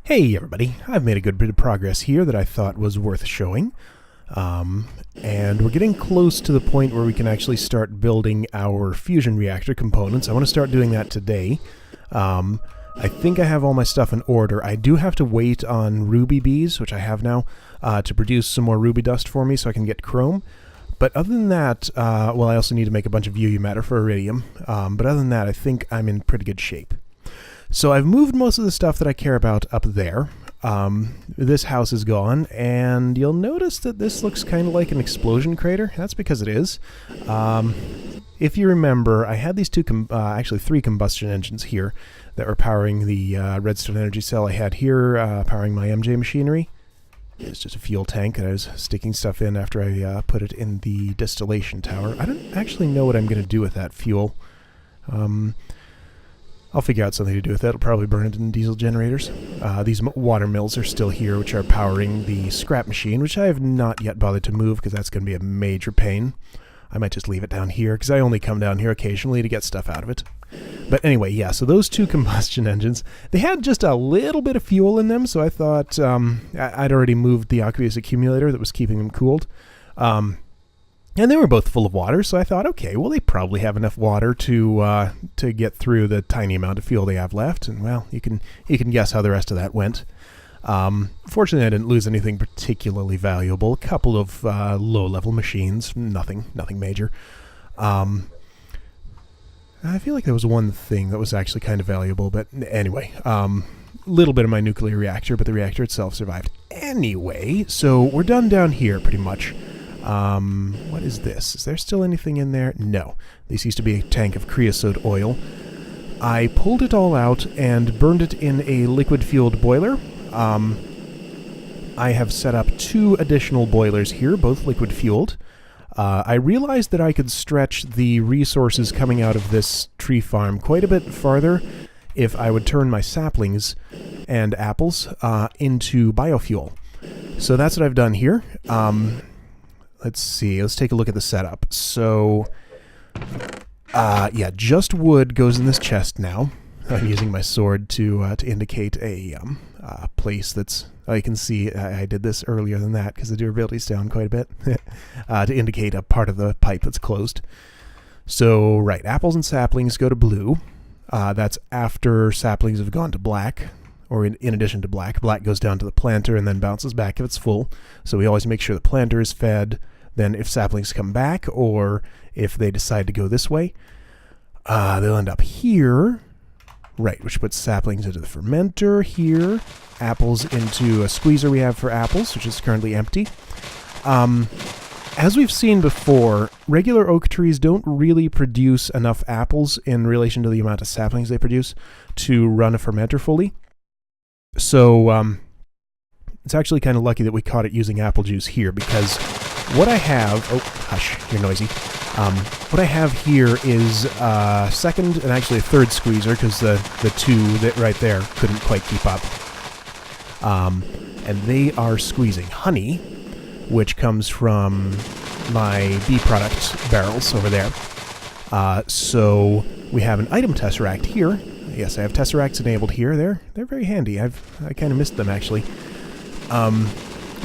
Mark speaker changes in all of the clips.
Speaker 1: Hey everybody, I've made a good bit of progress here that I thought was worth showing. And we're getting close to the point where we can actually start building our fusion reactor components. I want to start doing that today. I think I have all my stuff in order. I do have to wait on ruby bees, which I have now, to produce some more ruby dust for me so I can get chrome. But other than that, well, I also need to make a bunch of UU matter for iridium. But other than that, I think I'm in pretty good shape. So I've moved most of the stuff that I care about up there. This house is gone, and you'll notice that this looks kind of like an explosion crater. That's because it is. If you remember, I had these actually three combustion engines here that were powering the redstone energy cell I had here, powering my MJ machinery. It's just a fuel tank that I was sticking stuff in after I put it in the distillation tower. I don't actually know what I'm going to do with that fuel. I'll figure out something to do with that. I'll probably burn it in diesel generators. These water mills are still here, which are powering the scrap machine, which I have not yet bothered to move because that's going to be a major pain. I might just leave it down here because I only come down here occasionally to get stuff out of it. But anyway, yeah, so those two combustion engines, they had just a little bit of fuel in them, so I thought I'd already moved the aqueous accumulator that was keeping them cooled. And they were both full of water, so I thought, okay, well, they probably have enough water to get through the tiny amount of fuel they have left. And, well, you can guess how the rest of that went. Fortunately, I didn't lose anything particularly valuable. A couple of low-level machines, nothing major. I feel like there was one thing that was actually kind of valuable, but anyway, little bit of my nuclear reactor, but the reactor itself survived. Anyway, so we're done down here pretty much. What is this? Is there still anything in there? No. This used to be a tank of creosote oil. I pulled it all out and burned it in a liquid-fueled boiler. I have set up 2 additional boilers here, both liquid-fueled. I realized that I could stretch the resources coming out of this tree farm quite a bit farther if I would turn my saplings and apples into biofuel. So that's what I've done here. Let's see. Let's take a look at the setup. So, yeah, just wood goes in this chest now. I'm using my sword to indicate a place that's... Oh, you can see I did this earlier than that because the durability's down quite a bit. To indicate a part of the pipe that's closed. So, right, apples and saplings go to blue. That's after saplings have gone to black. Or in addition to black. Black goes down to the planter and then bounces back if it's full. So we always make sure the planter is fed. Then if saplings come back, or if they decide to go this way, they'll end up here. Right, which puts saplings into the fermenter here. Apples into a squeezer we have for apples, which is currently empty. As we've seen before, regular oak trees don't really produce enough apples in relation to the amount of saplings they produce to run a fermenter fully. So, it's actually kind of lucky that we caught it using apple juice here, because what I have... Oh, hush, you're noisy. What I have here is a second and actually a third squeezer, because the 2 that right there couldn't quite keep up. And they are squeezing honey, which comes from my bee product barrels over there. So we have an item tesseract here. Yes, I have tesseracts enabled here. They're very handy. I kind of missed them, actually.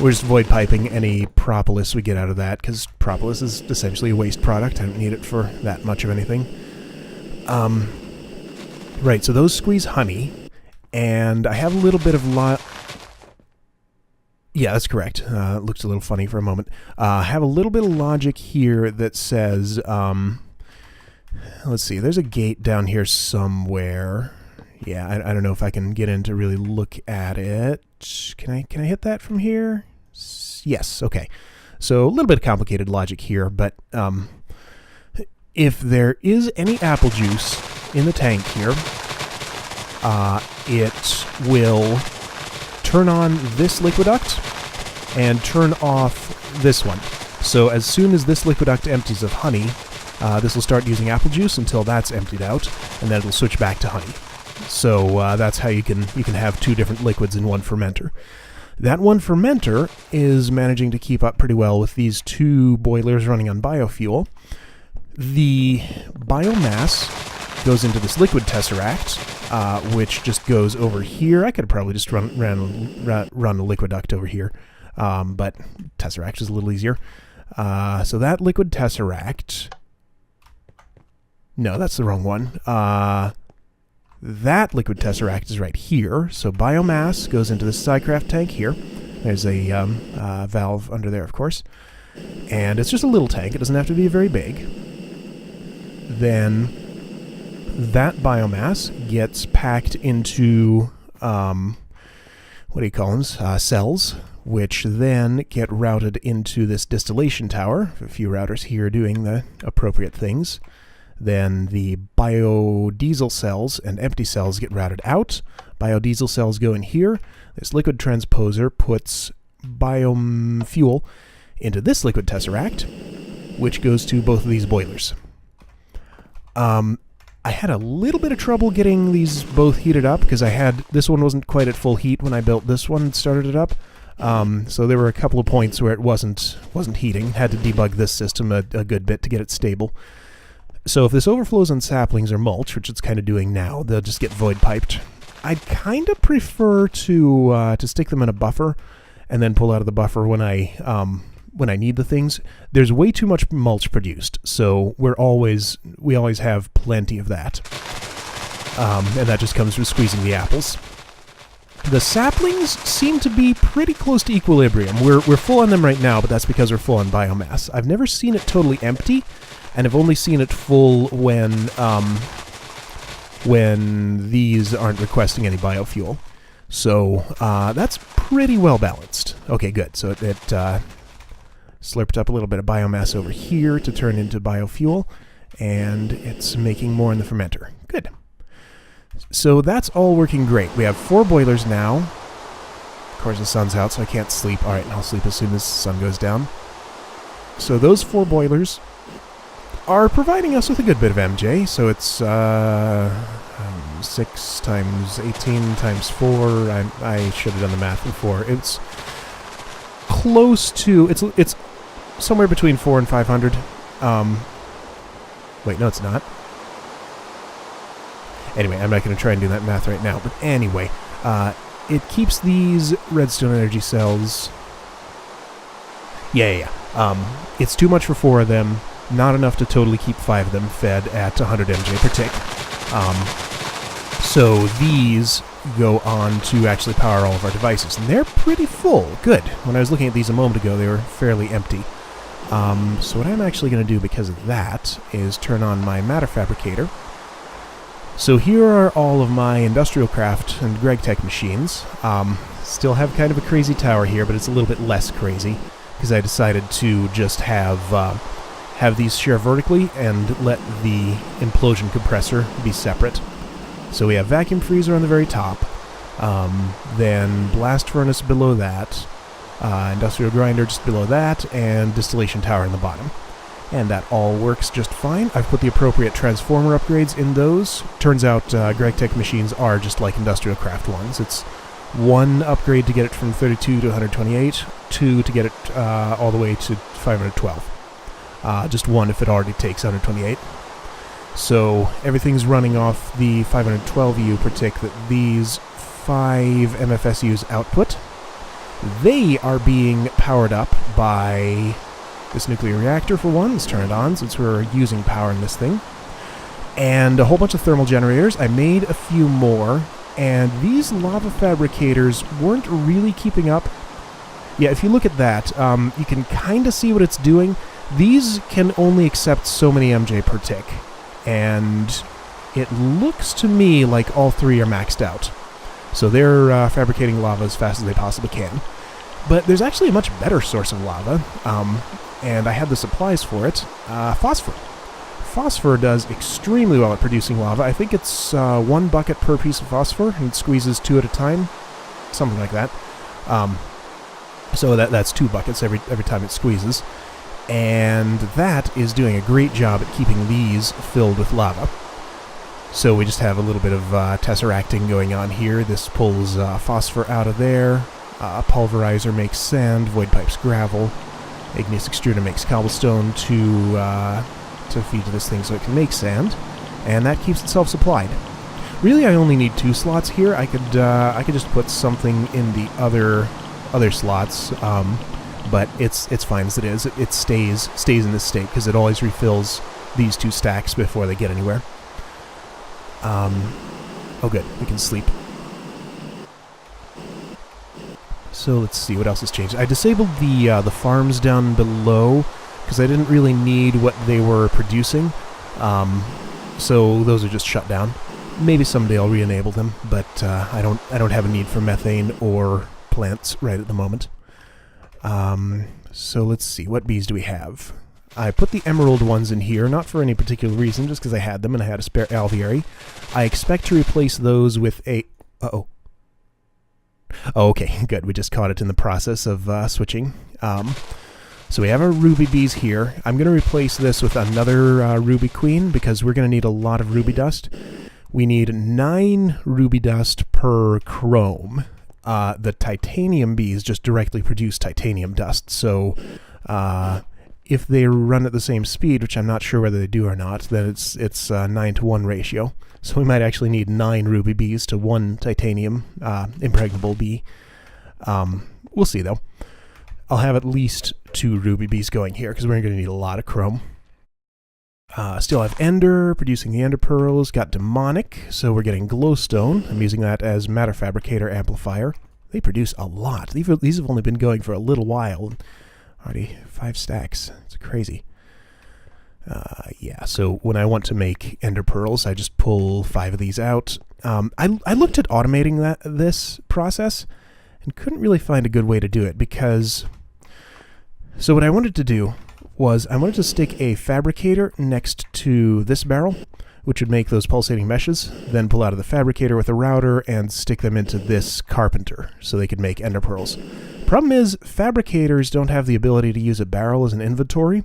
Speaker 1: We're just void piping any propolis we get out of that, because propolis is essentially a waste product. I don't need it for that much of anything. Right, so those squeeze honey, and I have a little bit of yeah, that's correct. It looks a little funny for a moment. I have a little bit of logic here that says... let's see, there's a gate down here somewhere. Yeah, I don't know if I can get in to really look at it. Can I hit that from here? Yes, okay. So a little bit of complicated logic here, but if there is any apple juice in the tank here, it will turn on this liquiduct and turn off this one. So as soon as this liquiduct empties of honey, this will start using apple juice until that's emptied out, and then it'll switch back to honey. So that's how you can have 2 different liquids in one fermenter. That one fermenter is managing to keep up pretty well with these 2 boilers running on biofuel. The biomass goes into this liquid tesseract, which just goes over here. I could have probably just run a liquid duct over here, but tesseract is a little easier. So that liquid tesseract... No, that's the wrong one. That liquid tesseract is right here. So biomass goes into the Psycraft tank here. There's a valve under there, of course. And it's just a little tank. It doesn't have to be very big. Then that biomass gets packed into, what do you call them? Cells, which then get routed into this distillation tower. A few routers here doing the appropriate things. Then the biodiesel cells and empty cells get routed out. Biodiesel cells go in here. This liquid transposer puts biofuel into this liquid tesseract, which goes to both of these boilers. I had a little bit of trouble getting these both heated up because this one wasn't quite at full heat when I built this one and started it up. So there were a couple of points where it wasn't heating. Had to debug this system a good bit to get it stable. So if this overflows on saplings or mulch, which it's kind of doing now, they'll just get void piped. I'd kind of prefer to stick them in a buffer and then pull out of the buffer when I need the things. There's way too much mulch produced, so we always have plenty of that. And that just comes from squeezing the apples. The saplings seem to be pretty close to equilibrium. We're full on them right now, but that's because we're full on biomass. I've never seen it totally empty, and I've only seen it full when these aren't requesting any biofuel. So that's pretty well balanced. Okay, good. So it slurped up a little bit of biomass over here to turn into biofuel, and it's making more in the fermenter. Good. So that's all working great. We have 4 boilers now. Of course, the sun's out, so I can't sleep. All right, I'll sleep as soon as the sun goes down. So those 4 boilers are providing us with a good bit of MJ. So it's 6 times 18 times 4. I should have done the math before. It's close to... It's somewhere between 400 and 500. Wait, no, it's not. Anyway, I'm not going to try and do that math right now. But anyway, it keeps these redstone energy cells... Yeah. It's too much for 4 of them. Not enough to totally keep 5 of them fed at 100 MJ per tick. So these go on to actually power all of our devices. And they're pretty full. Good. When I was looking at these a moment ago, they were fairly empty. So what I'm actually going to do because of that is turn on my matter fabricator. So here are all of my industrial craft and GregTech machines. Still have kind of a crazy tower here, but it's a little bit less crazy because I decided to just have these share vertically and let the implosion compressor be separate. So we have vacuum freezer on the very top, then blast furnace below that, industrial grinder just below that, and distillation tower in the bottom. And that all works just fine. I've put the appropriate transformer upgrades in those. Turns out GregTech machines are just like industrial craft ones. It's 1 upgrade to get it from 32 to 128, 2 to get it all the way to 512. Just 1 if it already takes 128. So everything's running off the 512U per tick that these 5 MFSUs output. They are being powered up by this nuclear reactor for one. Let's turn it on since we're using power in this thing. And a whole bunch of thermal generators. I made a few more, and these lava fabricators weren't really keeping up. Yeah, if you look at that, you can kind of see what it's doing. These can only accept so many MJ per tick, and it looks to me like all 3 are maxed out. So they're fabricating lava as fast as they possibly can. But there's actually a much better source of lava, and I had the supplies for it. Phosphor. Phosphor does extremely well at producing lava. I think it's 1 bucket per piece of phosphor, and it squeezes 2 at a time. Something like that. So that's 2 buckets every time it squeezes. And that is doing a great job at keeping these filled with lava. So we just have a little bit of tesseracting going on here. This pulls phosphor out of there. Pulverizer makes sand. Void pipes gravel. Igneous extruder makes cobblestone to feed to this thing so it can make sand. And that keeps itself supplied. Really, I only need 2 slots here. I could just put something in the other slots, but it's fine as it is. It stays in this state because it always refills these 2 stacks before they get anywhere. Oh good, we can sleep. So let's see what else has changed. I disabled the farms down below because I didn't really need what they were producing. So those are just shut down. Maybe someday I'll re-enable them, but I don't have a need for methane or plants right at the moment. So let's see, what bees do we have? I put the emerald ones in here, not for any particular reason, just because I had them and I had a spare alveary. I expect to replace those with a... Uh-oh. Oh, okay, good. We just caught it in the process of switching. So we have our ruby bees here. I'm going to replace this with another ruby queen because we're going to need a lot of ruby dust. We need 9 ruby dust per chrome. The titanium bees just directly produce titanium dust, so if they run at the same speed, which I'm not sure whether they do or not, then it's 9-to-1 ratio. So we might actually need 9 ruby bees to 1 titanium impregnable bee. We'll see, though. I'll have at least 2 ruby bees going here, because we're going to need a lot of chrome. Still have ender, producing the ender pearls. Got demonic, so we're getting glowstone. I'm using that as matter fabricator amplifier. They produce a lot. These have only been going for a little while. Already 5 stacks. It's crazy. Yeah, so when I want to make ender pearls, I just pull 5 of these out. I looked at automating this process and couldn't really find a good way to do it because... So what I wanted to do was I wanted to stick a fabricator next to this barrel, which would make those pulsating meshes, then pull out of the fabricator with a router and stick them into this carpenter so they could make ender pearls. Problem is, fabricators don't have the ability to use a barrel as an inventory,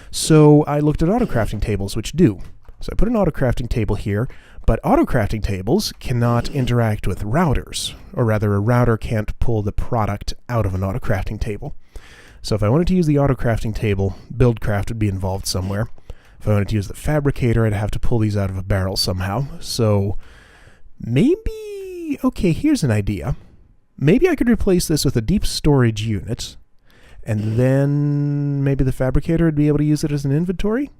Speaker 1: so I looked at auto-crafting tables, which do. So I put an auto-crafting table here, but auto-crafting tables cannot interact with routers, or rather a router can't pull the product out of an auto-crafting table. So if I wanted to use the auto-crafting table, BuildCraft would be involved somewhere. If I wanted to use the fabricator, I'd have to pull these out of a barrel somehow. So maybe... Okay, here's an idea. Maybe I could replace this with a deep storage unit, and then maybe the fabricator would be able to use it as an inventory?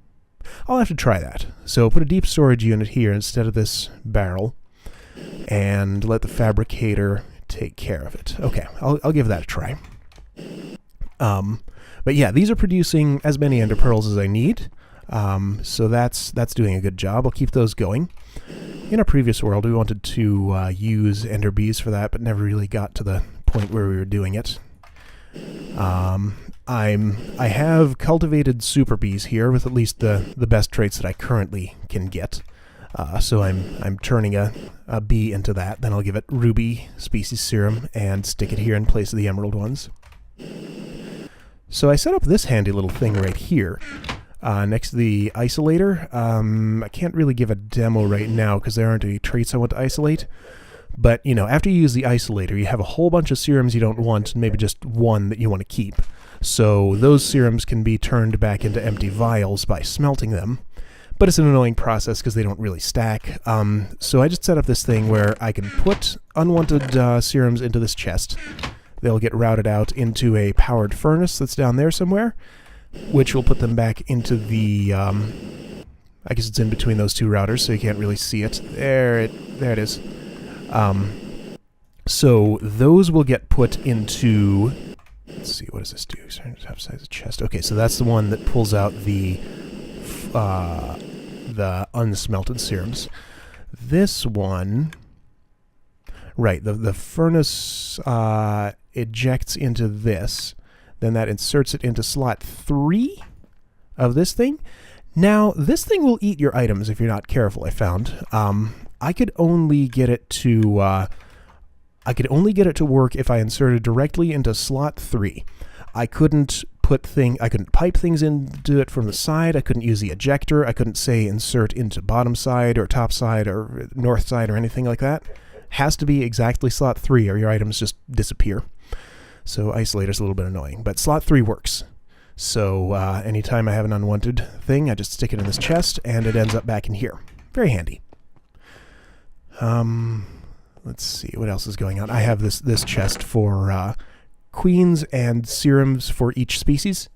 Speaker 1: I'll have to try that. So put a deep storage unit here instead of this barrel, and let the fabricator take care of it. Okay, I'll give that a try. But yeah, these are producing as many ender pearls as I need, so that's doing a good job. I'll keep those going. In our previous world, we wanted to use ender bees for that, but never really got to the point where we were doing it. I have cultivated super bees here with at least the best traits that I currently can get. So I'm turning a bee into that. Then I'll give it ruby species serum and stick it here in place of the emerald ones. So I set up this handy little thing right here next to the isolator. I can't really give a demo right now because there aren't any traits I want to isolate. But, you know, after you use the isolator, you have a whole bunch of serums you don't want and maybe just one that you want to keep. So those serums can be turned back into empty vials by smelting them. But it's an annoying process because they don't really stack. So I just set up this thing where I can put unwanted serums into this chest. They'll get routed out into a powered furnace that's down there somewhere, which will put them back into the... I guess it's in between those two routers, so you can't really see it. There it is. So those will get put into... Let's see, what does this do? Half size of chest. Okay, so that's the one that pulls out the unsmelted serums. This one... Right, the furnace ejects into this. Then that inserts it into slot 3 of this thing. Now, this thing will eat your items if you're not careful, I found. I could only get it to work if I inserted directly into slot 3. I couldn't pipe things into it from the side. I couldn't use the ejector. I couldn't say insert into bottom side or top side or north side or anything like that. Has to be exactly slot 3 or your items just disappear. So isolator's a little bit annoying, but slot 3 works. So anytime I have an unwanted thing, I just stick it in this chest and it ends up back in here. Very handy. Let's see, what else is going on? I have this chest for queens and serums for each species.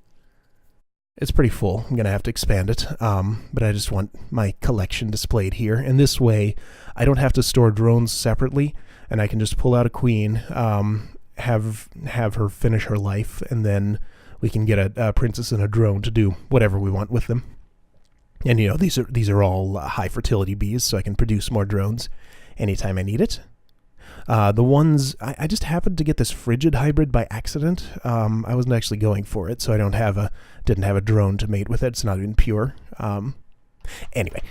Speaker 1: It's pretty full. I'm going to have to expand it, but I just want my collection displayed here. And this way, I don't have to store drones separately, and I can just pull out a queen, have her finish her life, and then we can get a princess and a drone to do whatever we want with them. And you know, these are all high fertility bees, so I can produce more drones anytime I need it. The ones I just happened to get this frigid hybrid by accident. I wasn't actually going for it, so I didn't have a drone to mate with it. It's not even pure. Anyway,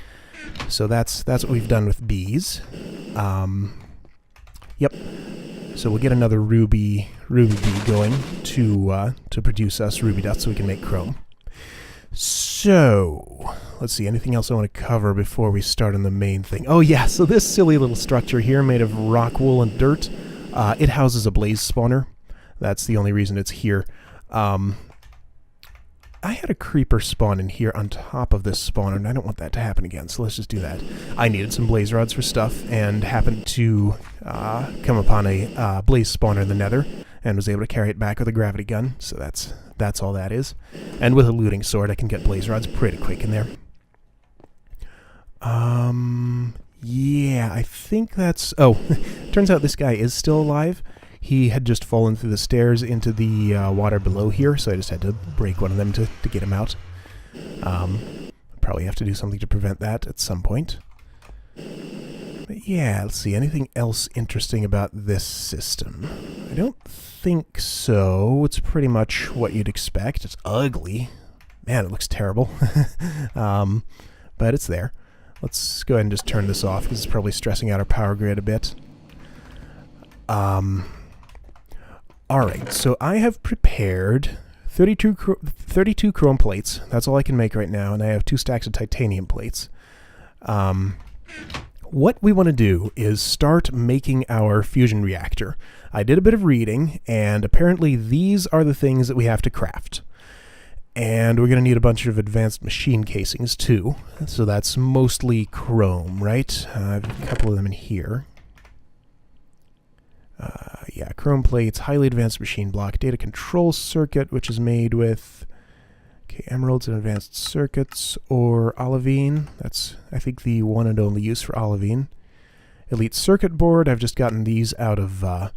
Speaker 1: so that's what we've done with bees. Yep. So we'll get another ruby bee going to produce us ruby dust so we can make chrome. So, let's see, anything else I want to cover before we start on the main thing? Oh yeah, so this silly little structure here made of rock wool and dirt, it houses a blaze spawner. That's the only reason it's here. I had a creeper spawn in here on top of this spawner, and I don't want that to happen again, so let's just do that. I needed some blaze rods for stuff, and happened to come upon a blaze spawner in the nether, and was able to carry it back with a gravity gun, so that's all that is. And with a looting sword, I can get blaze rods pretty quick in there. Yeah, I think that's... Oh, turns out this guy is still alive. He had just fallen through the stairs into the water below here, so I just had to break one of them to get him out. Probably have to do something to prevent that at some point. But yeah, let's see, anything else interesting about this system? I don't think so. It's pretty much what you'd expect. It's ugly. Man, it looks terrible. But it's there. Let's go ahead and just turn this off, because it's probably stressing out our power grid a bit. Alright, so I have prepared 32 chrome plates. That's all I can make right now, and I have 2 stacks of titanium plates. What we want to do is start making our fusion reactor. I did a bit of reading, and apparently these are the things that we have to craft. And we're going to need a bunch of advanced machine casings too. So that's mostly chrome, right? I have a couple of them in here. Yeah, chrome plates, highly advanced machine block, data control circuit, which is made with emeralds and advanced circuits, or olivine. That's, I think, the one and only use for olivine. Elite circuit board. I've just gotten these out of the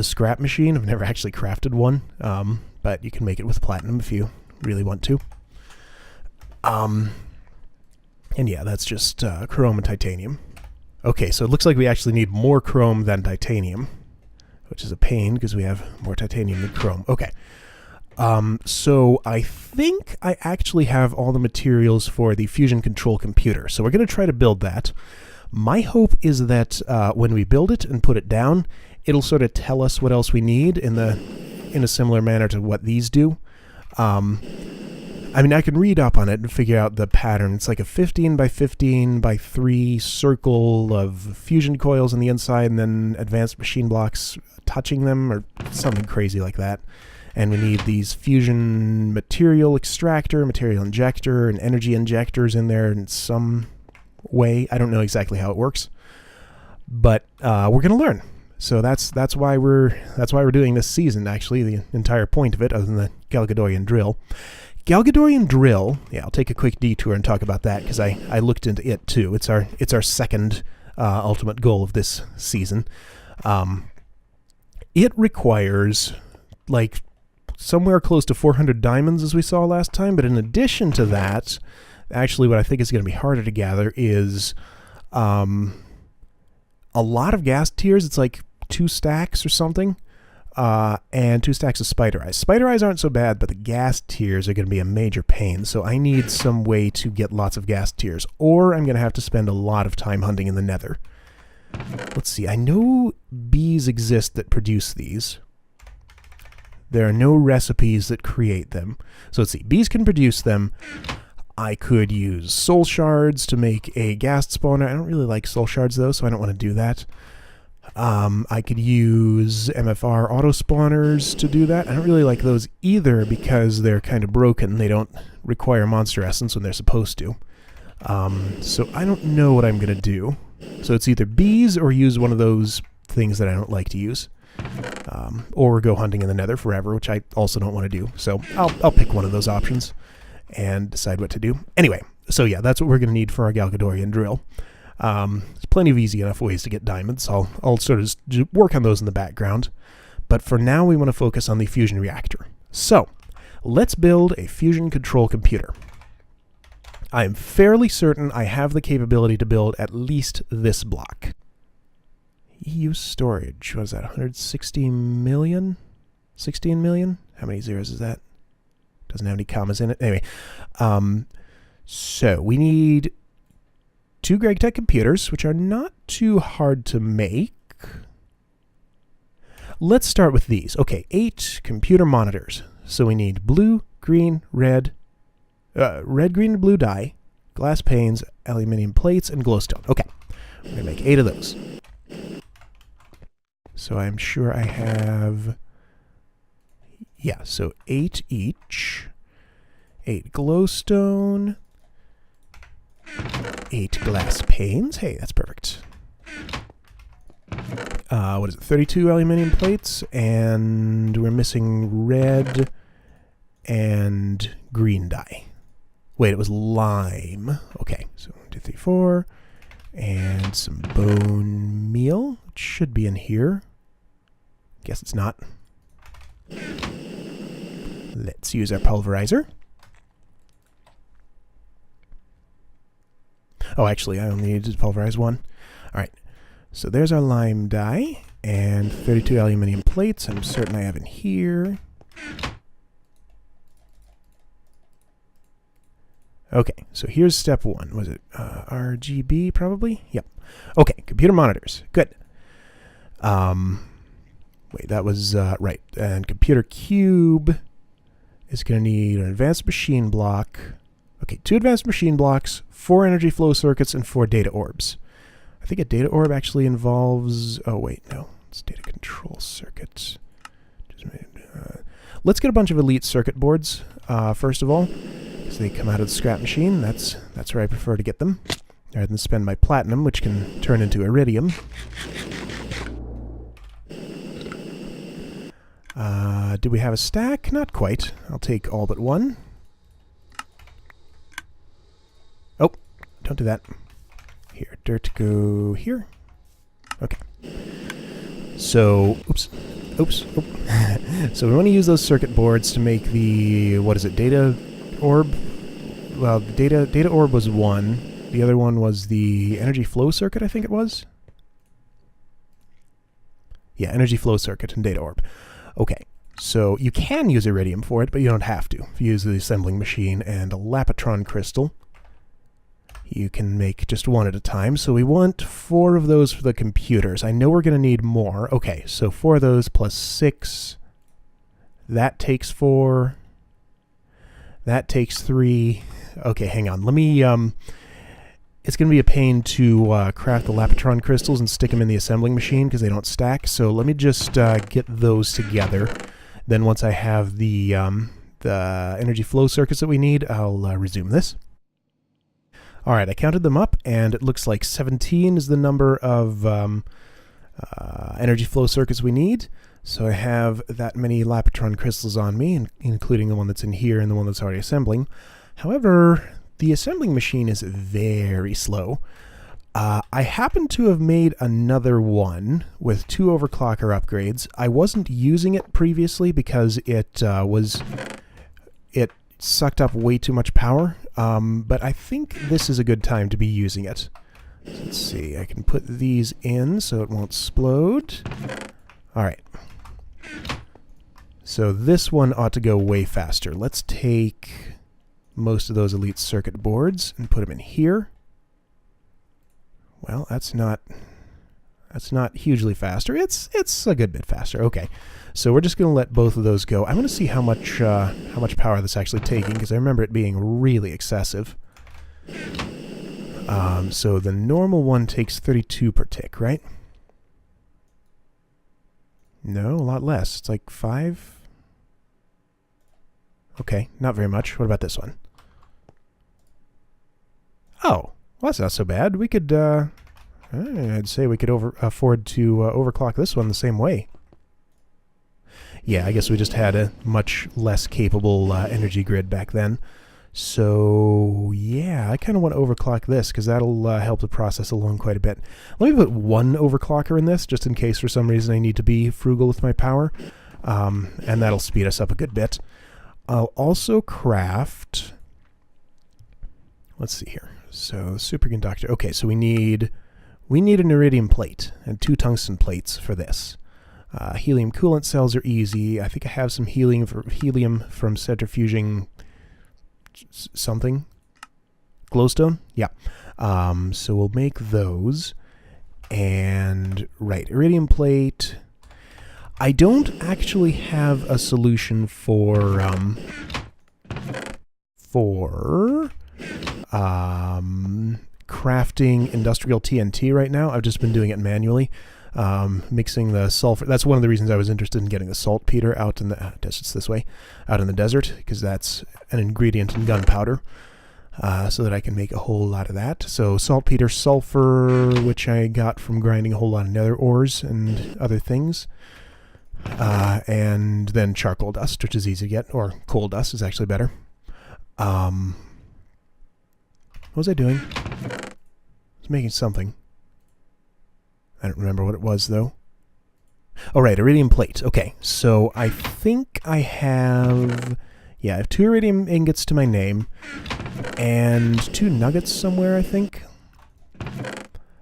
Speaker 1: scrap machine. I've never actually crafted one, but you can make it with platinum if you really want to. And yeah, that's just chrome and titanium. Okay, so it looks like we actually need more chrome than titanium, which is a pain because we have more titanium than chrome. Okay. So I think I actually have all the materials for the fusion control computer. So we're going to try to build that. My hope is that when we build it and put it down, it'll sort of tell us what else we need in a similar manner to what these do. I mean, I can read up on it and figure out the pattern. It's like a 15 by 15 by 3 circle of fusion coils on the inside, and then advanced machine blocks touching them, or something crazy like that. And we need these fusion material extractor, material injector, and energy injectors in there in some way. I don't know exactly how it works, but we're going to learn. So that's why we're doing this season. Actually, the entire point of it, other than the Galgadorian drill. Galgadorian drill. Yeah, I'll take a quick detour and talk about that because I looked into it too. It's our second ultimate goal of this season. It requires like somewhere close to 400 diamonds, as we saw last time. But in addition to that, actually, what I think is going to be harder to gather is a lot of gas tiers. It's like 2 stacks or something. And 2 stacks of spider eyes. Spider eyes aren't so bad, but the gas tiers are going to be a major pain, so I need some way to get lots of gas tiers, or I'm going to have to spend a lot of time hunting in the nether. Let's see, I know bees exist that produce these. There are no recipes that create them. So let's see, bees can produce them. I could use soul shards to make a gas spawner. I don't really like soul shards though, so I don't want to do that. I could use MFR auto spawners to do that. I don't really like those either because they're kind of broken. They don't require monster essence when they're supposed to. So I don't know what I'm going to do. So it's either bees or use one of those things that I don't like to use. Or go hunting in the nether forever, which I also don't want to do. So I'll pick one of those options and decide what to do. Anyway, so yeah, that's what we're going to need for our Galgadorian drill. There's plenty of easy enough ways to get diamonds. I'll sort of work on those in the background. But for now, we want to focus on the fusion reactor. So let's build a fusion control computer. I am fairly certain I have the capability to build at least this block. EU storage, what is that, 160 million? 16 million? How many zeros is that? Doesn't have any commas in it. Anyway, so we need 2 GregTech computers, which are not too hard to make. Let's start with these. Okay, 8 computer monitors. So we need blue, green, red, green, and blue dye, glass panes, aluminium plates, and glowstone. Okay, we're going to make 8 of those. So I'm sure I have, yeah, so 8 each. 8 glowstone, 8 glass panes. Hey, that's perfect. What is it, 32 aluminium plates, and we're missing red and green dye. Wait, it was lime. Okay, so 1, 2, 3, 4, and some bone meal. It should be in here. Guess it's not. Let's use our pulverizer. Oh, actually, I only need to pulverize 1. All right. So there's our lime dye and 32 aluminium plates. I'm certain I have in here. Okay, so here's step 1. Was it RGB probably? Yep. Okay, computer monitors. Good. Wait, that was right. And computer cube is going to need an advanced machine block. Okay, 2 advanced machine blocks, 4 energy flow circuits, and 4 data orbs. I think a data orb actually involves... Oh, wait, no. It's data control circuits. Let's get a bunch of elite circuit boards, first of all, because they come out of the scrap machine. That's where I prefer to get them, rather than spend my platinum, which can turn into iridium. Do we have a stack? Not quite. I'll take all but 1. Oh, don't do that. Here, dirt go here. Okay. So, oops. So we want to use those circuit boards to make the, what is it, data orb? Well, the data orb was 1. The other one was the energy flow circuit, I think it was. Yeah, energy flow circuit and data orb. Okay. So you can use iridium for it, but you don't have to. If you use the assembling machine and a lapatron crystal, you can make just 1 at a time. So we want 4 of those for the computers. I know we're going to need more. Okay, so 4 of those plus 6. That takes 4. That takes 3. Okay, hang on. Let me... it's going to be a pain to craft the lapatron crystals and stick them in the assembling machine because they don't stack. So let me just get those together. Then once I have the energy flow circuits that we need, I'll resume this. All right, I counted them up, and it looks like 17 is the number of energy flow circuits we need. So I have that many lapatron crystals on me, including the one that's in here and the one that's already assembling. However, the assembling machine is very slow. I happen to have made another one with 2 overclocker upgrades. I wasn't using it previously because it sucked up way too much power, but I think this is a good time to be using it. So let's see, I can put these in so it won't explode. Alright. So this one ought to go way faster. Let's take most of those elite circuit boards and put them in here. Well, that's not hugely faster. It's a good bit faster. Okay. So we're just going to let both of those go. I want to see how much power this is actually taking, because I remember it being really excessive. So the normal one takes 32 per tick, right? No, a lot less. It's like 5. Okay, not very much. What about this one? Oh, well, that's not so bad. We could I'd say we could afford to overclock this one the same way. Yeah, I guess we just had a much less capable energy grid back then. So, yeah, I kind of want to overclock this because that'll help the process along quite a bit. Let me put one overclocker in this just in case for some reason I need to be frugal with my power. And that'll speed us up a good bit. I'll also craft... Let's see here. So, superconductor. Okay, so we need an iridium plate and 2 tungsten plates for this. Helium coolant cells are easy. I think I have some helium from centrifuging something. Glowstone? Yeah. So we'll make those. And, right, iridium plate. I don't actually have a solution for crafting industrial TNT right now. I've just been doing it manually. Mixing the sulfur. That's one of the reasons I was interested in getting the saltpeter out in the it's this way, out in the desert, because that's an ingredient in gunpowder, so that I can make a whole lot of that. So saltpeter, sulfur, which I got from grinding a whole lot of nether ores and other things, and then charcoal dust, which is easy to get, or coal dust is actually better. What was I doing? I was making something. I don't remember what it was, though. Oh, right, iridium plate. Okay, so I think I have... Yeah, I have 2 iridium ingots to my name, and 2 nuggets somewhere, I think.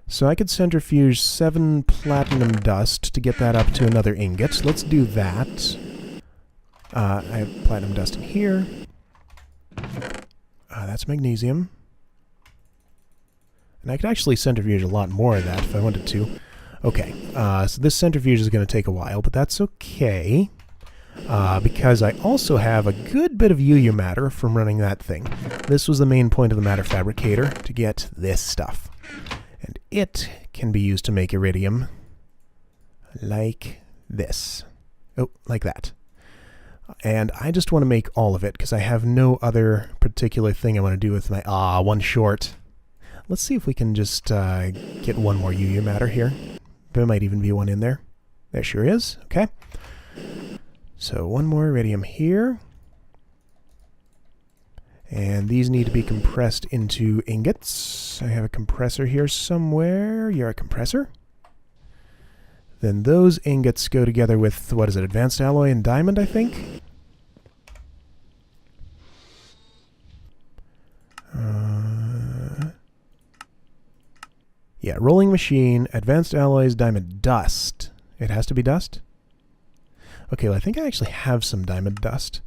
Speaker 1: So I could centrifuge 7 platinum dust to get that up to another ingot. Let's do that. I have platinum dust in here. That's magnesium. And I could actually centrifuge a lot more of that if I wanted to. Okay, so this centrifuge is going to take a while, but that's okay. Because I also have a good bit of UU matter from running that thing. This was the main point of the matter fabricator, to get this stuff. And it can be used to make iridium like this. Oh, like that. And I just want to make all of it, because I have no other particular thing I want to do with my... one short. Let's see if we can just get one more UU matter here. There might even be one in there. There sure is. Okay. So one more iridium here. And these need to be compressed into ingots. I have a compressor here somewhere. You're a compressor. Then those ingots go together with, what is it, advanced alloy and diamond, I think? Yeah, rolling machine, advanced alloys, diamond dust. It has to be dust? Okay, well, I think I actually have some diamond dust.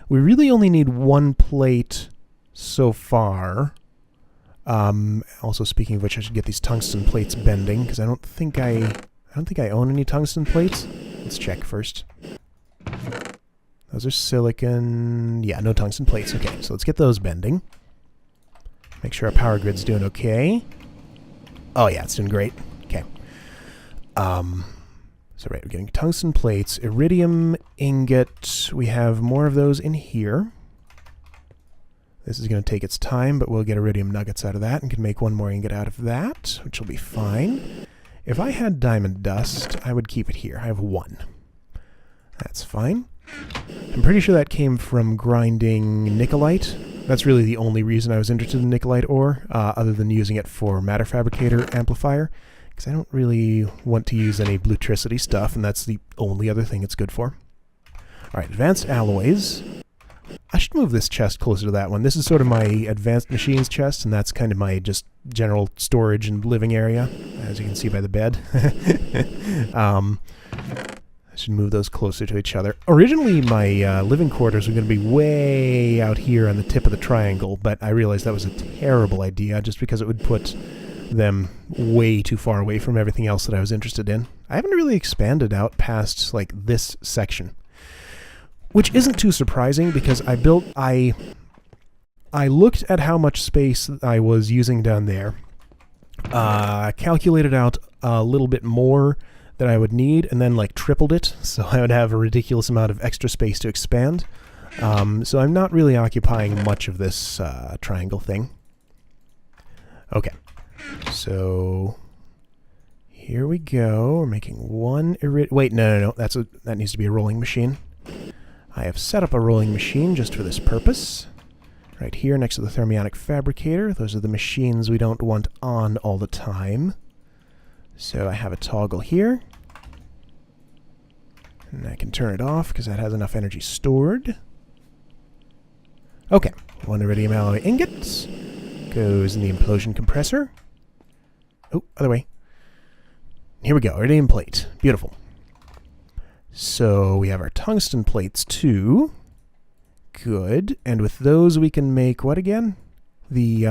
Speaker 1: We really only need 1 plate so far. Also, speaking of which, I should get these tungsten plates bending, because I don't think I own any tungsten plates. Let's check first. Those are silicon. Yeah, no tungsten plates. Okay, so let's get those bending. Make sure our power grid's doing okay. Oh yeah, it's doing great. Okay. So right, we're getting tungsten plates, iridium ingot. We have more of those in here. This is going to take its time, but we'll get iridium nuggets out of that and can make 1 more ingot out of that, which will be fine. If I had diamond dust, I would keep it here. I have 1. That's fine. I'm pretty sure that came from grinding nickelite. That's really the only reason I was interested in nickelite ore, other than using it for matter fabricator amplifier, because I don't really want to use any bluetricity stuff, and that's the only other thing it's good for. Alright, advanced alloys. I should move this chest closer to that one. This is sort of my advanced machines chest, and that's kind of my just general storage and living area, as you can see by the bed. I should move those closer to each other. Originally, my living quarters were going to be way out here on the tip of the triangle, but I realized that was a terrible idea just because it would put them way too far away from everything else that I was interested in. I haven't really expanded out past, like, this section, which isn't too surprising because I looked at how much space I was using down there, calculated out a little bit more that I would need, and then like tripled it, so I would have a ridiculous amount of extra space to expand. So I'm not really occupying much of this triangle thing. Okay, so here we go. We're making one wait, no. That needs to be a rolling machine. I have set up a rolling machine just for this purpose. Right here next to the thermionic fabricator. Those are the machines we don't want on all the time. So I have a toggle here. And I can turn it off because that has enough energy stored. Okay, one iridium alloy ingot goes in the implosion compressor. Oh, other way. Here we go, iridium plate. Beautiful. So we have our tungsten plates too. Good. And with those we can make what again? The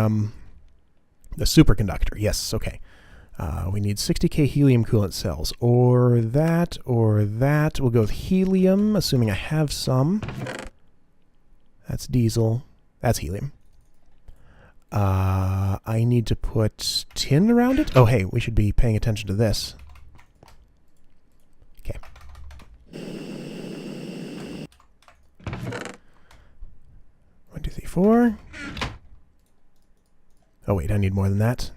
Speaker 1: superconductor. Yes, okay. We need 60K helium coolant cells. Or that, or that. We'll go with helium, assuming I have some. That's diesel. That's helium. I need to put tin around it? Oh, hey, we should be paying attention to this. Okay. 1, 2, 3, 4. Oh, wait, I need more than that.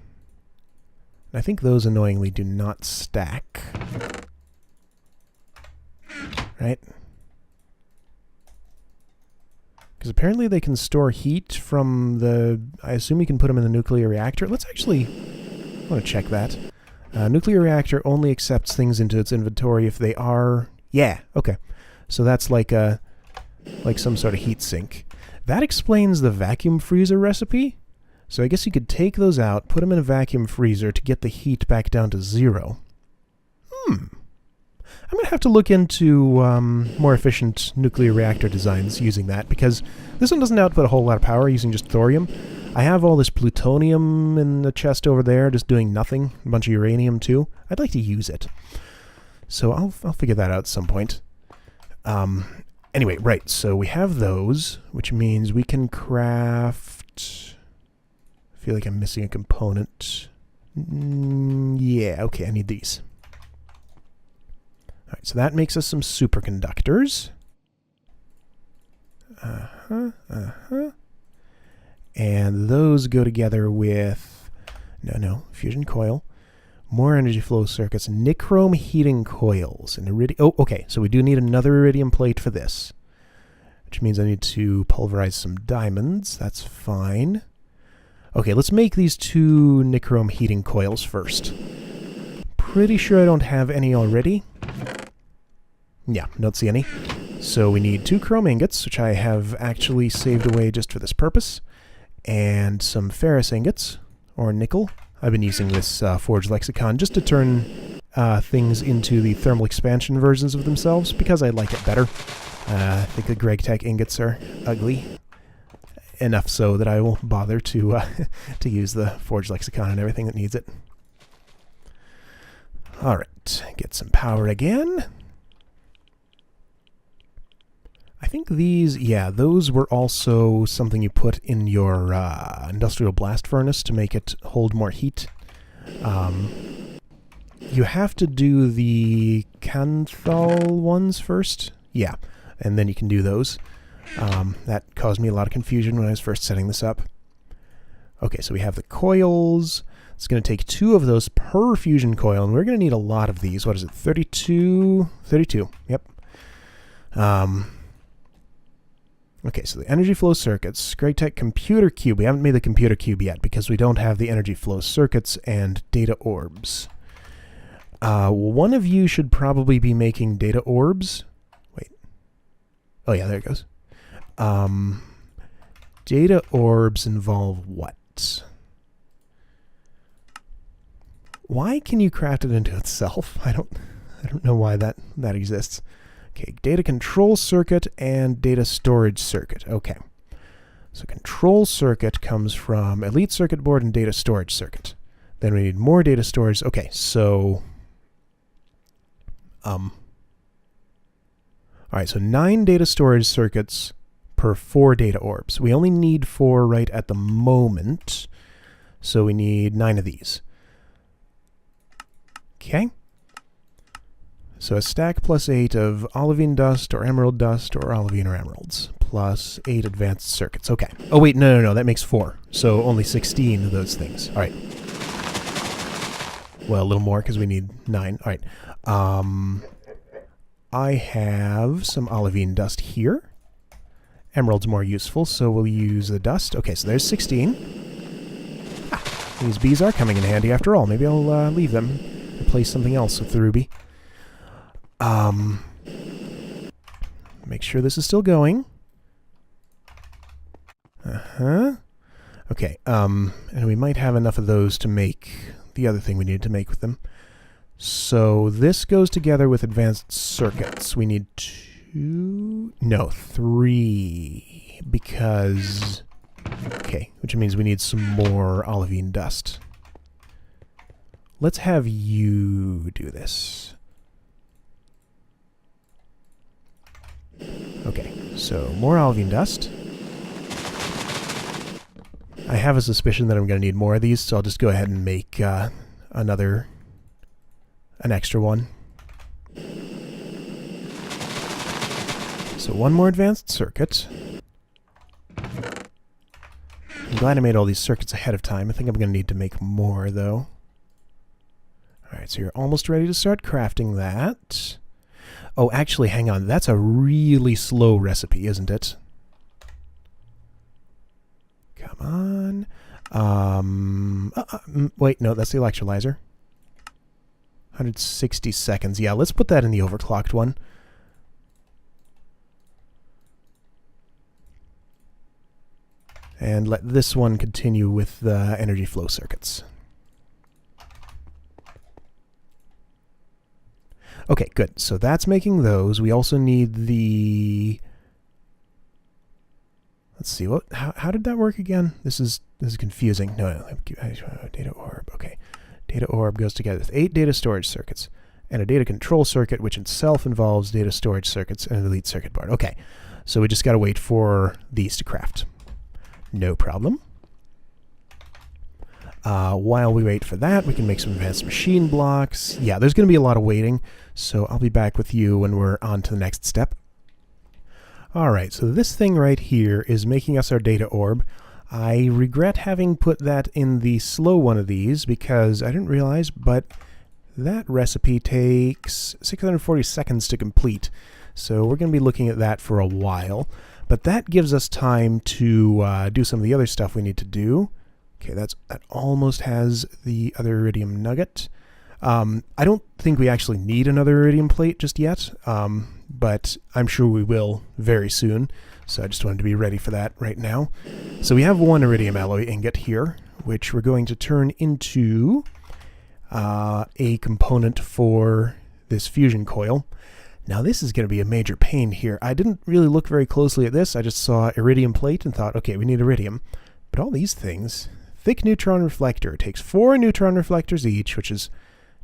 Speaker 1: I think those annoyingly do not stack. Right? Because apparently they can store heat from the... I assume you can put them in the nuclear reactor. Let's actually... I want to check that. Nuclear reactor only accepts things into its inventory if they are... Yeah, okay. So that's like some sort of heat sink. That explains the vacuum freezer recipe. So I guess you could take those out, put them in a vacuum freezer to get the heat back down to 0. I'm going to have to look into more efficient nuclear reactor designs using that, because this one doesn't output a whole lot of power using just thorium. I have all this plutonium in the chest over there just doing nothing, a bunch of uranium too. I'd like to use it. So I'll figure that out at some point. Anyway, right, so we have those, which means we can craft... I feel like I'm missing a component. Yeah, okay, I need these. Alright, so that makes us some superconductors. And those go together with... No, fusion coil. More energy flow circuits. Nichrome heating coils. And iridium... Oh, okay, so we do need another iridium plate for this. Which means I need to pulverize some diamonds. That's fine. Okay, let's make these 2 nichrome heating coils first. Pretty sure I don't have any already. Yeah, don't see any. So we need 2 chrome ingots, which I have actually saved away just for this purpose, and some ferrous ingots, or nickel. I've been using this Forge lexicon just to turn things into the thermal expansion versions of themselves, because I like it better. I think the GregTech ingots are ugly. Enough so that I will bother to use the Forge lexicon and everything that needs it. Alright, get some power again. I think these, yeah, those were also something you put in your industrial blast furnace to make it hold more heat. You have to do the Canthal ones first. Yeah, and then you can do those. That caused me a lot of confusion when I was first setting this up. Okay, so we have the coils. It's going to take 2 of those per fusion coil, and we're going to need a lot of these. What is it, 32? 32, yep. Okay, so the energy flow circuits, GregTech computer cube. We haven't made the computer cube yet because we don't have the energy flow circuits and data orbs. One of you should probably be making data orbs. Wait. Oh yeah, there it goes. Data orbs involve what? Why can you craft it into itself? I don't know why that exists. Okay, data control circuit and data storage circuit. Okay. So control circuit comes from elite circuit board and data storage circuit. Then we need more data storage. Okay, so all right, so 9 data storage circuits per 4 data orbs. We only need 4 right at the moment, so we need 9 of these. Okay. So a stack plus 8 of olivine dust or emerald dust or olivine or emeralds plus 8 advanced circuits. Okay. Oh wait, no, that makes 4. So only 16 of those things. All right. Well, a little more because we need 9. All right. I have some olivine dust here. Emerald's more useful, so we'll use the dust. Okay, so there's 16. Ah, these bees are coming in handy after all. Maybe I'll leave them. Replace something else with the ruby. Make sure this is still going. Okay, and we might have enough of those to make the other thing we needed to make with them. So this goes together with advanced circuits. We need 2... No, 3. Because... Okay, which means we need some more olivine dust. Let's have you do this. Okay, so more olivine dust. I have a suspicion that I'm going to need more of these, so I'll just go ahead and make an extra one. So one more advanced circuit. I'm glad I made all these circuits ahead of time. I think I'm going to need to make more, though. Alright, so you're almost ready to start crafting that. Oh, actually, hang on. That's a really slow recipe, isn't it? Come on. Wait, no, that's the electrolyzer. 160 seconds. Yeah, let's put that in the overclocked one. And let this one continue with the energy flow circuits. Okay, good. So that's making those. We also need the... Let's see, how did that work again? This is confusing. No, data orb. Okay. Data orb goes together with 8 data storage circuits and a data control circuit, which itself involves data storage circuits and a delete circuit board. Okay, so we just got to wait for these to craft. No problem. While we wait for that, we can make some advanced machine blocks. Yeah, there's going to be a lot of waiting, so I'll be back with you when we're on to the next step. Alright, so this thing right here is making us our data orb. I regret having put that in the slow one of these because I didn't realize, but that recipe takes 640 seconds to complete. So we're going to be looking at that for a while. But that gives us time to do some of the other stuff we need to do. Okay, that almost has the other iridium nugget. I don't think we actually need another iridium plate just yet, but I'm sure we will very soon. So I just wanted to be ready for that right now. So we have one iridium alloy ingot here, which we're going to turn into a component for this fusion coil. Now this is going to be a major pain here. I didn't really look very closely at this. I just saw iridium plate and thought, okay, we need iridium. But all these things, thick neutron reflector. It takes 4 neutron reflectors each, which is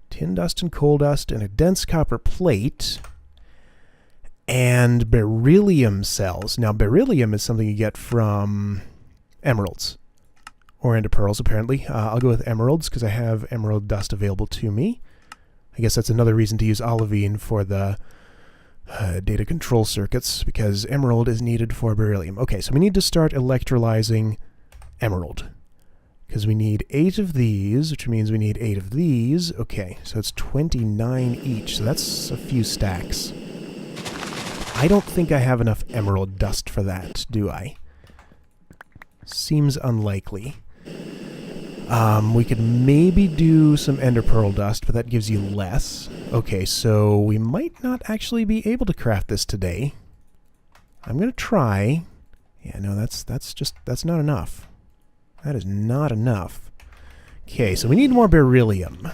Speaker 1: tin dust and coal dust, and a dense copper plate, and beryllium cells. Now beryllium is something you get from emeralds, or into pearls apparently. I'll go with emeralds because I have emerald dust available to me. I guess that's another reason to use olivine for the data control circuits, because emerald is needed for beryllium. Okay, so we need to start electrolyzing emerald, because we need 8 of these, which means we need 8 of these. Okay, so it's 29 each, so that's a few stacks. I don't think I have enough emerald dust for that, do I? Seems unlikely. We could maybe do some ender pearl dust, but that gives you less. Okay, so we might not actually be able to craft this today. I'm going to try. Yeah, no, that's not enough. That is not enough. Okay, so we need more beryllium.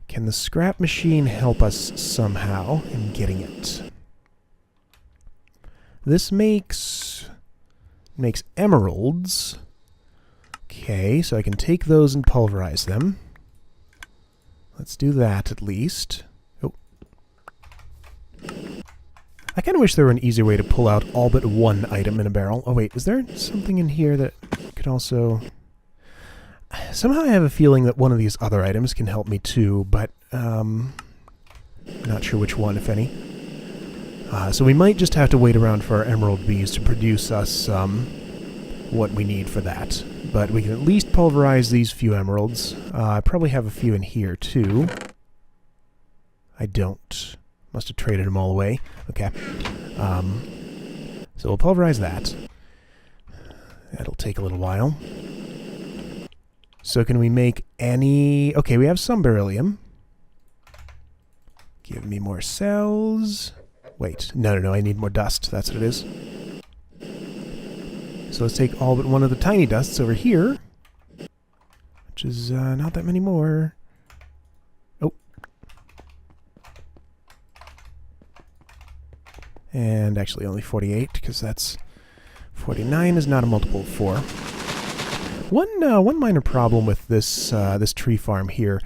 Speaker 1: Can the scrap machine help us somehow in getting it? This makes emeralds. Okay, so I can take those and pulverize them. Let's do that at least. Oh. I kind of wish there were an easier way to pull out all but one item in a barrel. Oh wait, is there something in here that could also... Somehow I have a feeling that one of these other items can help me too, but not sure which one, if any. So we might just have to wait around for our emerald bees to produce us what we need for that. but we can at least pulverize these few emeralds. I probably have a few in here, too. I don't. Must have traded them all away. Okay. So we'll pulverize that. That'll take a little while. So can we make any... Okay, we have some beryllium. Give me more cells. Wait, no, I need more dust. That's what it is. So let's take all but one of the tiny dusts over here, which is not that many more. Oh. And actually only 48, because that's 49 is not a multiple of 4. One minor problem with this this tree farm here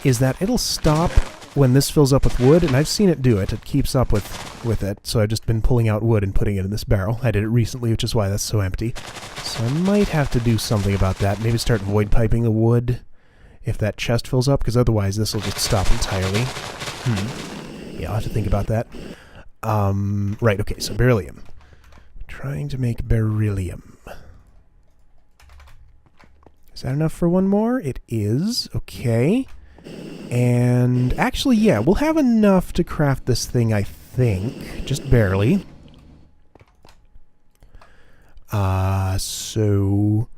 Speaker 1: is that it'll stop when this fills up with wood, and I've seen it do it. It keeps up with it, so I've just been pulling out wood and putting it in this barrel. I did it recently, which is why that's so empty. So I might have to do something about that. Maybe start void piping the wood if that chest fills up, because otherwise this will just stop entirely. Yeah, I'll have to think about that. Right, okay, so beryllium. Trying to make beryllium. Is that enough for one more? It is. Okay. And actually, yeah, we'll have enough to craft this thing, I think. Just barely. So...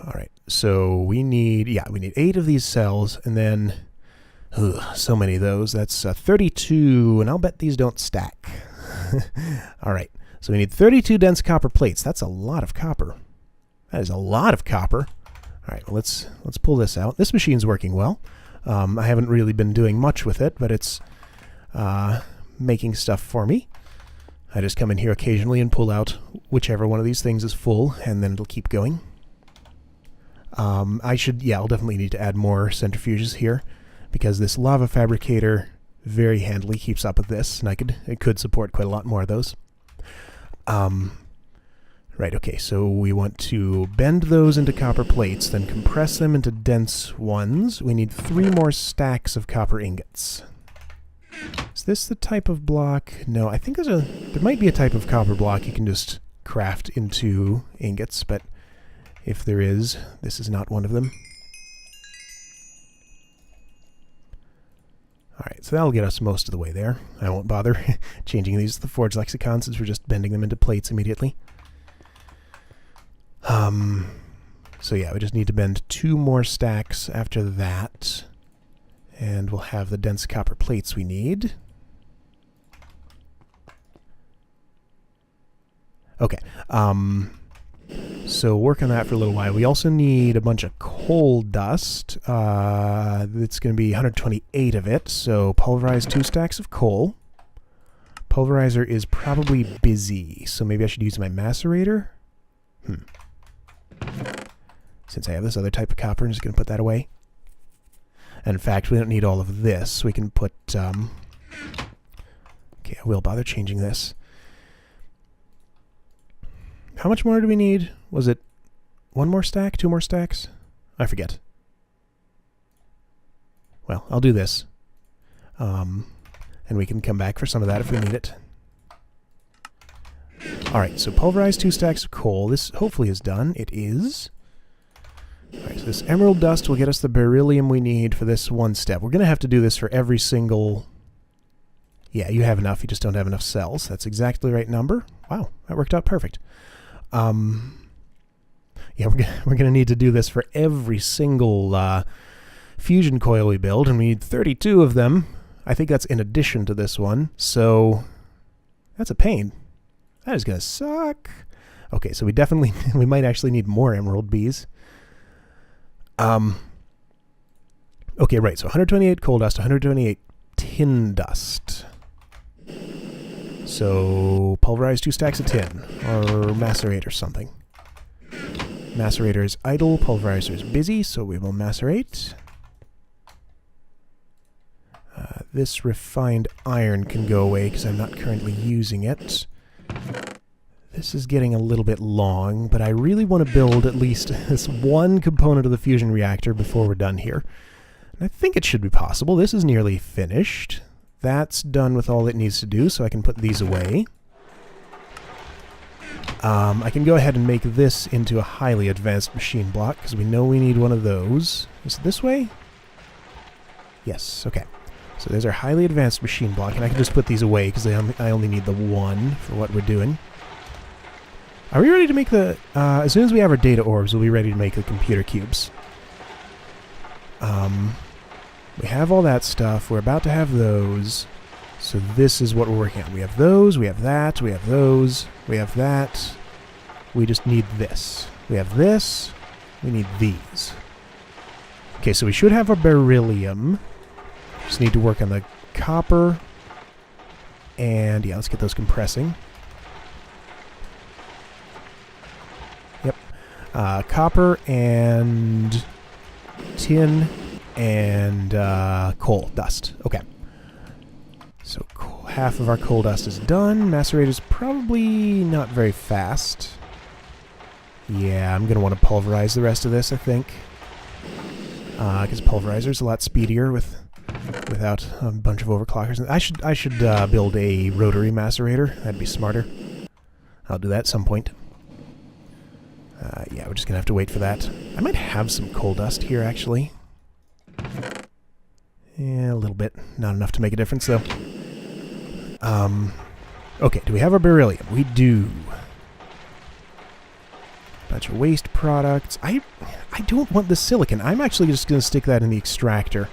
Speaker 1: Alright, so we need 8 of these cells, and then... so many of those. That's 32, and I'll bet these don't stack. Alright, so we need 32 dense copper plates. That's a lot of copper. That is a lot of copper. Alright, well, let's pull this out. This machine's working well. I haven't really been doing much with it, but it's making stuff for me. I just come in here occasionally and pull out whichever one of these things is full, and then it'll keep going. I'll definitely need to add more centrifuges here, because this lava fabricator very handily keeps up with this, and it could support quite a lot more of those. Right, okay, so we want to bend those into copper plates, then compress them into dense ones. We need 3 more stacks of copper ingots. Is this the type of block? No, I think there might be a type of copper block you can just craft into ingots, but if there is, this is not one of them. Alright, so that'll get us most of the way there. I won't bother changing these to the Forge Lexicon since we're just bending them into plates immediately. So yeah, we just need to bend 2 more stacks after that, and we'll have the dense copper plates we need. Okay, so work on that for a little while. We also need a bunch of coal dust. It's going to be 128 of it, so pulverize 2 stacks of coal. Pulverizer is probably busy, so maybe I should use my macerator? Since I have this other type of copper, I'm just going to put that away. And in fact, we don't need all of this. We can put... okay, I will bother changing this. How much more do we need? Was it 1 more stack? 2 more stacks? I forget. Well, I'll do this. And we can come back for some of that if we need it. Alright, so pulverize 2 stacks of coal. This hopefully is done. It is. Alright, so this emerald dust will get us the beryllium we need for this one step. We're going to have to do this for every single... Yeah, you have enough. You just don't have enough cells. That's exactly the right number. Wow, that worked out perfect. Yeah, we're going to need to do this for every single fusion coil we build, and we need 32 of them. I think that's in addition to this one, so that's a pain. That is going to suck. Okay, so we might actually need more emerald bees. Okay, right, so 128 coal dust, 128 tin dust. So pulverize 2 stacks of tin, or macerate or something. Macerator is idle, pulverizer is busy, so we will macerate. This refined iron can go away because I'm not currently using it. This is getting a little bit long, but I really want to build at least this one component of the fusion reactor before we're done here. And I think it should be possible. This is nearly finished. That's done with all it needs to do, so I can put these away. I can go ahead and make this into a highly advanced machine block, because we know we need one of those. Is it this way? Yes, okay. So there's our highly advanced machine block, and I can just put these away, because I only need the one for what we're doing. Are we ready to make the... as soon as we have our data orbs, we'll be ready to make the computer cubes. We have all that stuff. We're about to have those. So this is what we're working on. We have those, we have that, we have those, we have that. We just need this. We have this, we need these. Okay, so we should have our beryllium. Just need to work on the copper. And yeah, let's get those compressing. Yep. Copper and tin and coal dust. Okay. So half of our coal dust is done. Macerator's probably not very fast. Yeah, I'm going to want to pulverize the rest of this, I think. Because pulverizer's a lot speedier without a bunch of overclockers. I should build a rotary macerator. That'd be smarter. I'll do that at some point. Yeah, we're just going to have to wait for that. I might have some coal dust here, actually. Yeah, a little bit. Not enough to make a difference, though. Okay, do we have our beryllium? We do. Bunch of waste products. I don't want the silicon. I'm actually just going to stick that in the extractor,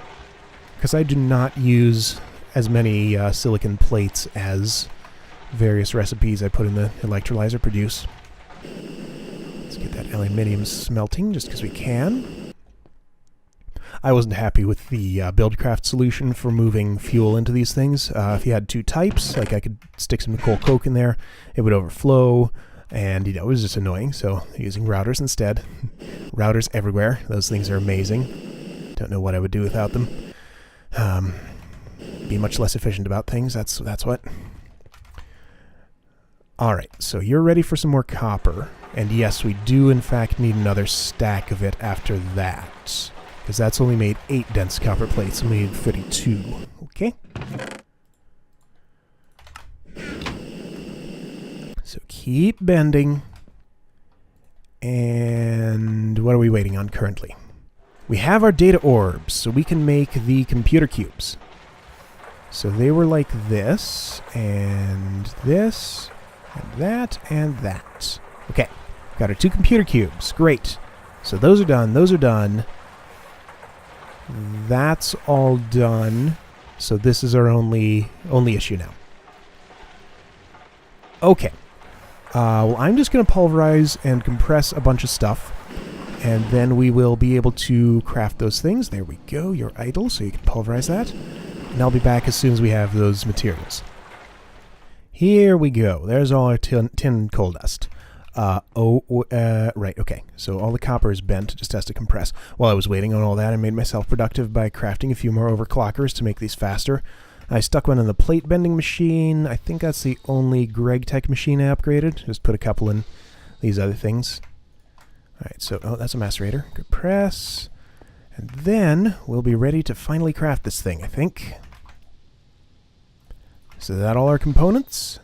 Speaker 1: because I do not use as many silicon plates as various recipes I put in the electrolyzer produce. Let's get that aluminium smelting just because we can. I wasn't happy with the BuildCraft solution for moving fuel into these things. If you had two types, like I could stick some coal coke in there, it would overflow, and it was just annoying. So using routers instead. Routers everywhere. Those things are amazing. Don't know what I would do without them. Be much less efficient about things. That's what. All right. So you're ready for some more copper, and yes, we do in fact need another stack of it after that. Because that's only made 8 dense copper plates, and we need 32. Okay? So keep bending. And what are we waiting on currently? We have our data orbs, so we can make the computer cubes. So they were like this, and that, and that. Okay, got our 2 computer cubes. Great. So those are done, those are done. That's all done. So this is our only issue now. Okay. Well, I'm just going to pulverize and compress a bunch of stuff, and then we will be able to craft those things. There we go. You're idle, so you can pulverize that. And I'll be back as soon as we have those materials. Here we go. There's all our tin coal dust. Right, okay. So all the copper is bent, it just has to compress. While I was waiting on all that, I made myself productive by crafting a few more overclockers to make these faster. I stuck one in the plate bending machine. I think that's the only GregTech machine I upgraded. Just put a couple in these other things. Alright, so, oh, that's a macerator. Good press. And then we'll be ready to finally craft this thing, I think. So is that all our components?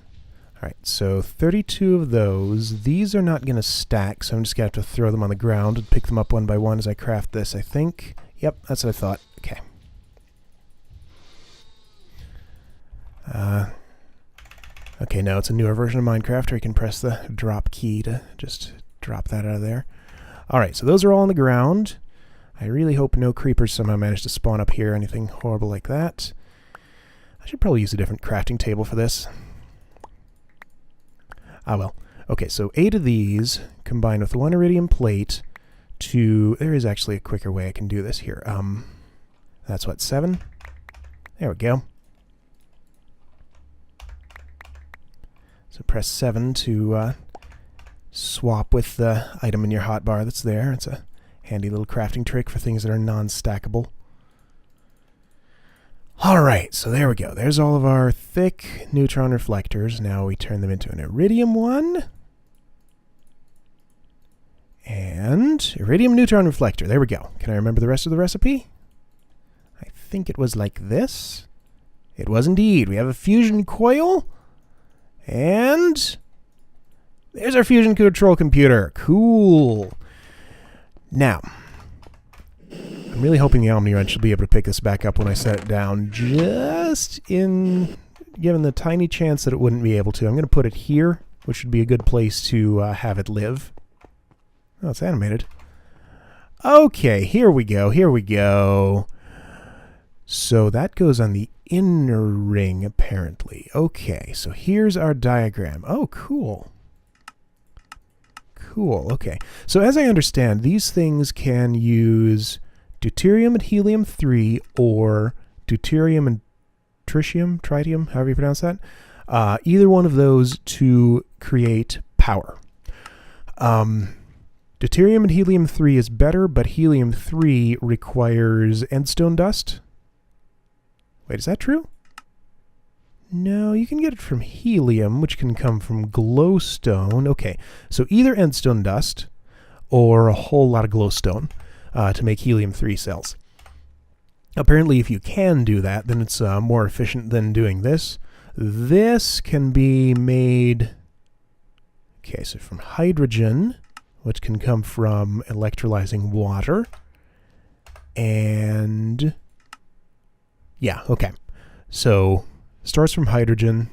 Speaker 1: Alright, so 32 of those. These are not going to stack, so I'm just going to have to throw them on the ground and pick them up one by one as I craft this, I think. Yep, that's what I thought. Okay. Okay, now it's a newer version of Minecraft where you can press the drop key to just drop that out of there. Alright, so those are all on the ground. I really hope no creepers somehow manage to spawn up here, anything horrible like that. I should probably use a different crafting table for this. Ah, well. Okay, so 8 of these combined with 1 iridium plate to... There is actually a quicker way I can do this here. That's what, 7? There we go. So press 7 to swap with the item in your hotbar that's there. It's a handy little crafting trick for things that are non-stackable. Alright, so there we go. There's all of our thick neutron reflectors. Now we turn them into an iridium one. And iridium neutron reflector. There we go. Can I remember the rest of the recipe? I think it was like this. It was indeed. We have a fusion coil. And There's our fusion control computer. Cool. Now, I'm really hoping the Omni Wrench will be able to pick this back up when I set it down, just in given the tiny chance that it wouldn't be able to. I'm going to put it here, which would be a good place to have it live. Oh, it's animated. Okay, here we go, here we go. So that goes on the inner ring, apparently. Okay, so here's our diagram. Oh, cool. Cool, okay. So as I understand, these things can use deuterium and helium-3 or deuterium and tritium, however you pronounce that. Either one of those to create power. Deuterium and helium-3 is better, but helium-3 requires endstone dust. Wait, is that true? No, you can get it from helium, which can come from glowstone. Okay, so either endstone dust or a whole lot of glowstone to make helium-3 cells. Apparently, if you can do that, then it's more efficient than doing this. This can be made, okay, so from hydrogen, which can come from electrolyzing water. And yeah, okay. So starts from hydrogen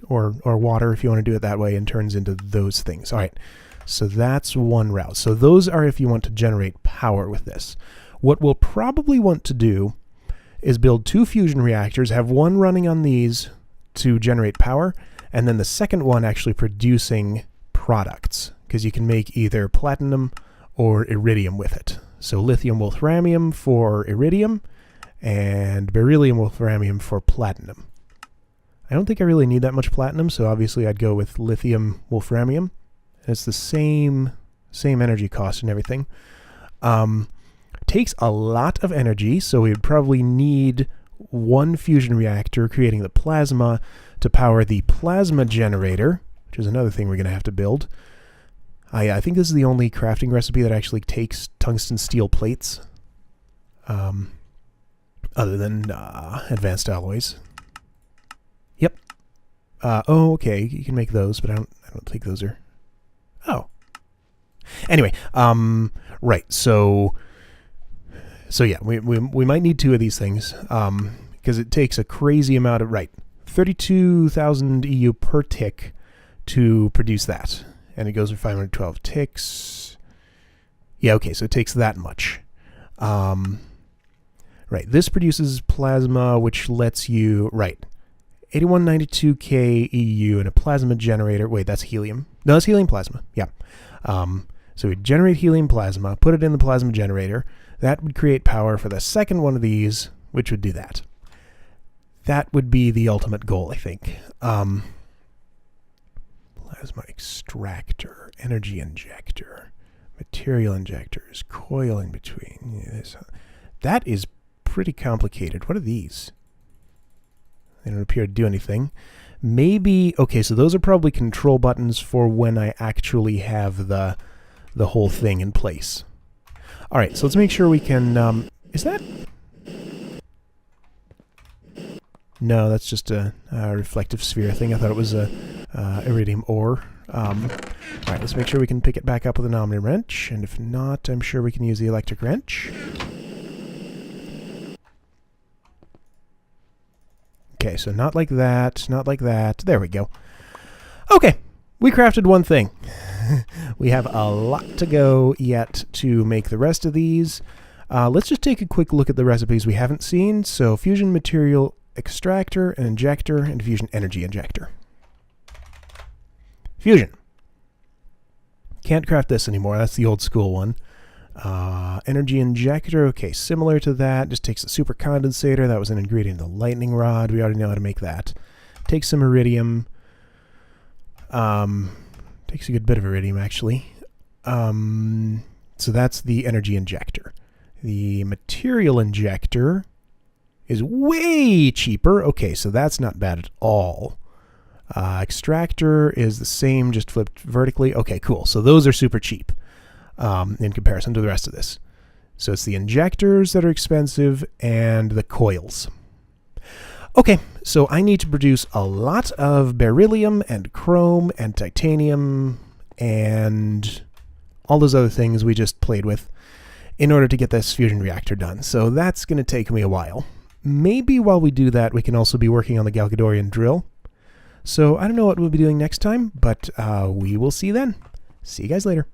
Speaker 1: or water if you want to do it that way and turns into those things. All right, so that's one route. So those are if you want to generate power with this. What we'll probably want to do is build 2 fusion reactors, have one running on these to generate power, and then the second one actually producing products, because you can make either platinum or iridium with it. So lithium wolframium for iridium and beryllium wolframium for platinum. I don't think I really need that much platinum, so obviously I'd go with lithium wolframium. It's the same energy cost and everything. Takes a lot of energy, so we would probably need one fusion reactor creating the plasma to power the plasma generator, which is another thing we're going to have to build. I think this is the only crafting recipe that actually takes tungsten steel plates, other than advanced alloys. Yep. Oh, okay, you can make those, but I don't think those are. Oh. Anyway, right. So yeah, we might need 2 of these things, because it takes a crazy amount of 32,000 EU per tick to produce that. And it goes for 512 ticks. Yeah, okay, so it takes that much. Right, this produces plasma, which lets you, 8192K EU and a plasma generator. Wait, that's helium. No, that's helium plasma, yeah. So we generate helium plasma, put it in the plasma generator. That would create power for the second one of these, which would do that. That would be the ultimate goal, I think. Plasma extractor, energy injector, material injectors, coil in between. That is pretty complicated. What are these? They don't appear to do anything. Maybe, okay, so those are probably control buttons for when I actually have the whole thing in place. All right, so let's make sure we can, is that? No, that's just a reflective sphere thing. I thought it was a iridium ore. All right, let's make sure we can pick it back up with an Omni wrench, and if not, I'm sure we can use the electric wrench. Okay, so not like that, not like that. There we go. Okay, we crafted one thing. We have a lot to go yet to make the rest of these. Let's just take a quick look at the recipes we haven't seen. So fusion material extractor, an injector, and fusion energy injector. Fusion. Can't craft this anymore. That's the old school one. Energy injector. Okay, similar to that. Just takes a super condensator. That was an ingredient of the lightning rod. We already know how to make that. Takes some iridium. Takes a good bit of iridium, actually. So that's the energy injector. The material injector is way cheaper. Okay, so that's not bad at all. Extractor is the same, just flipped vertically. Okay, cool. So those are super cheap in comparison to the rest of this. So it's the injectors that are expensive and the coils. Okay, so I need to produce a lot of beryllium and chrome and titanium. and all those other things we just played with in order to get this fusion reactor done. So that's going to take me a while. Maybe while we do that, we can also be working on the Galgadorian drill. So I don't know what we'll be doing next time, but we will see then. See you guys later.